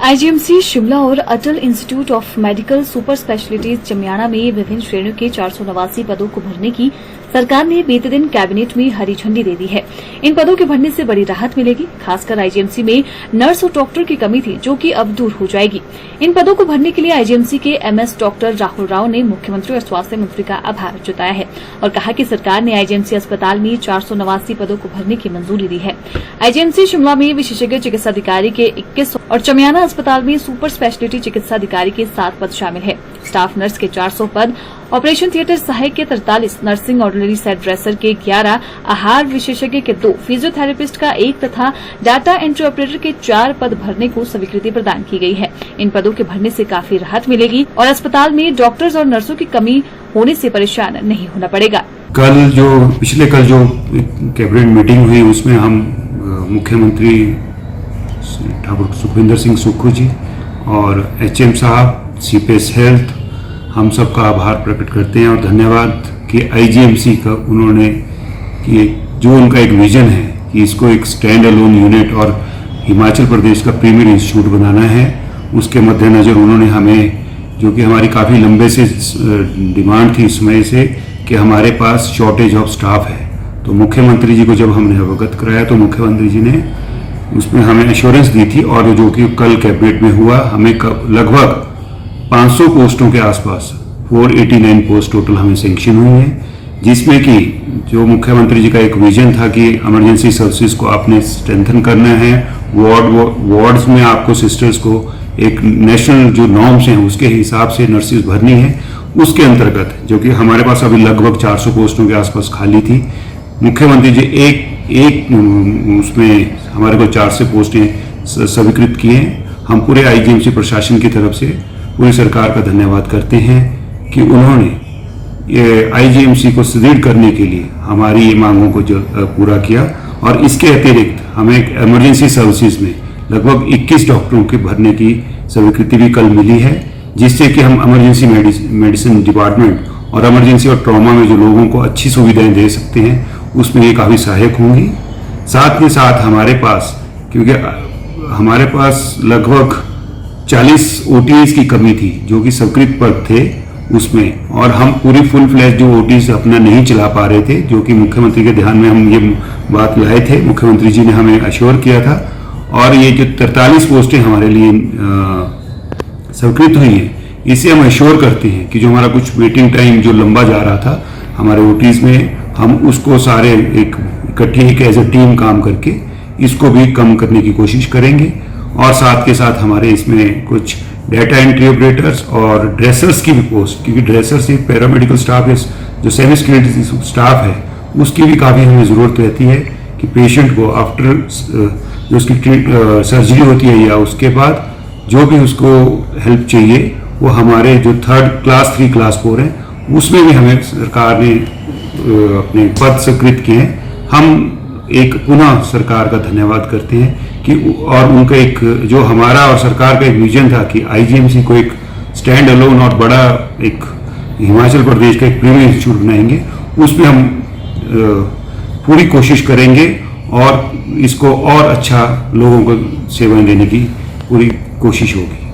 IGMC Shimla और Atal institute of medical super specialities Chamiyana में विभिन्न श्रेणियों के 489 पदों को भरने की सरकार ने बीते दिन कैबिनेट में हरी झंडी दे दी है। इन पदों के भरने से बड़ी राहत मिलेगी। खासकर आईजीएमसी में नर्स और डॉक्टर की कमी थी, जो कि अब दूर हो जाएगी। इन पदों को भरने के लिए आईजीएमसी के एमएस डॉक्टर राहुल राव ने मुख्यमंत्री और स्वास्थ्य मंत्री का आभार जताया है और कहा कि सरकार ने आईजीएमसी अस्पताल में 489 पदों को भरने की मंजूरी दी है। आईजीएमसी शिमला में विशेषज्ञ चिकित्सा अधिकारी के 21 और चमियाना अस्पताल में सुपर स्पेशलिटी चिकित्सा अधिकारी के 7 पद शामिल है। स्टाफ नर्स के 400 पद, ऑपरेशन थिएटर सहायक के 43, नर्सिंग ऑर्डिनरी सेट ड्रेसर के 11, आहार विशेषज्ञ के 2, फिजियोथेरेपिस्ट का 1 तथा डाटा एंट्री ऑपरेटर के 4 पद भरने को स्वीकृति प्रदान की गई है। इन पदों के भरने से काफी राहत मिलेगी और अस्पताल में डॉक्टर्स और नर्सों की कमी होने से परेशान नहीं होना पड़ेगा। कल जो कैबिनेट मीटिंग हुई उसमें हम मुख्यमंत्री ठाकुर सुखविंदर सिंह सुक्खू जी और एचएम साहब, सीपीएस हेल्थ, हम सबका आभार प्रकट करते हैं और धन्यवाद कि आईजीएमसी का उन्होंने कि जो उनका एक विजन है कि इसको एक स्टैंड अलोन यूनिट और हिमाचल प्रदेश का प्रीमियर इंस्टीट्यूट बनाना है, उसके मद्देनज़र उन्होंने हमें, जो कि हमारी काफ़ी लंबे से डिमांड थी इस समय से, कि हमारे पास शॉर्टेज ऑफ स्टाफ है। तो मुख्यमंत्री जी को जब हमने अवगत कराया तो मुख्यमंत्री जी ने उसमें हमें एश्योरेंस दी थी और जो कि कल कैबिनेट में हुआ, हमें लगभग 500 पोस्टों के आसपास 489 पोस्ट टोटल हमें सेंक्शन हुई हैं, जिसमें कि जो मुख्यमंत्री जी का एक विजन था कि इमरजेंसी सर्विसेज को आपने स्ट्रेंथन करना है, वार्ड्स में आपको सिस्टर्स को एक नेशनल जो नॉर्म्स हैं उसके हिसाब से नर्सिस भरनी है, उसके अंतर्गत जो कि हमारे पास अभी लगभग 400 पोस्टों के आसपास खाली थी, मुख्यमंत्री जी एक उसमें हमारे को 400 पोस्टें स्वीकृत किए हैं। हम पूरे आईजीएमसी प्रशासन की तरफ से पूरी सरकार का धन्यवाद करते हैं कि उन्होंने ये आईजीएमसी को सुदृढ़ करने के लिए हमारी मांगों को पूरा किया और इसके अतिरिक्त हमें इमरजेंसी सर्विसेज में लगभग 21 डॉक्टरों के भरने की स्वीकृति भी कल मिली है, जिससे कि हम इमरजेंसी मेडिसिन डिपार्टमेंट और इमरजेंसी और ट्रॉमा में जो लोगों को अच्छी सुविधाएं दे सकते हैं उसमें ये काफ़ी सहायक होंगी। साथ के साथ हमारे पास, क्योंकि हमारे पास लगभग 40 ओटीज की कमी थी जो कि स्वीकृत पद थे उसमें, और हम पूरी फुल फ्लैश जो ओटीज अपना नहीं चला पा रहे थे, जो कि मुख्यमंत्री के ध्यान में हम ये बात लाए थे, मुख्यमंत्री जी ने हमें अश्योर किया था। और ये जो 43 पोस्टें हमारे लिए स्वीकृत हुई हैं, इसे हम अश्योर करते हैं कि जो हमारा कुछ वेटिंग टाइम जो लंबा जा रहा था हमारे ओटीज में, हम उसको सारे एक इकट्ठे एक एज ए टीम काम करके इसको भी कम करने की कोशिश करेंगे। और साथ के साथ हमारे इसमें कुछ डाटा एंट्री ऑपरेटर्स और ड्रेसर्स की भी पोस्ट, क्योंकि ड्रेसर्स एक पैरामेडिकल स्टाफ है, जो सेमी स्किल्ड स्टाफ है, उसकी भी काफ़ी हमें ज़रूरत रहती है कि पेशेंट को आफ्टर जो उसकी सर्जरी होती है या उसके बाद जो भी उसको हेल्प चाहिए, वो हमारे जो 3rd क्लास 3 क्लास 4 हैं उसमें भी हमें सरकार ने अपने पद स्वीकृत किए हैं। हम एक पुनः सरकार का धन्यवाद करते हैं कि और उनका एक जो हमारा और सरकार का एक विजन था कि आईजीएमसी को एक स्टैंड अलोन और बड़ा एक हिमाचल प्रदेश का एक प्रीमियर इंस्टीट्यूट बनाएंगे, उसमें हम पूरी कोशिश करेंगे और इसको और अच्छा लोगों को सेवाएं देने की पूरी कोशिश होगी।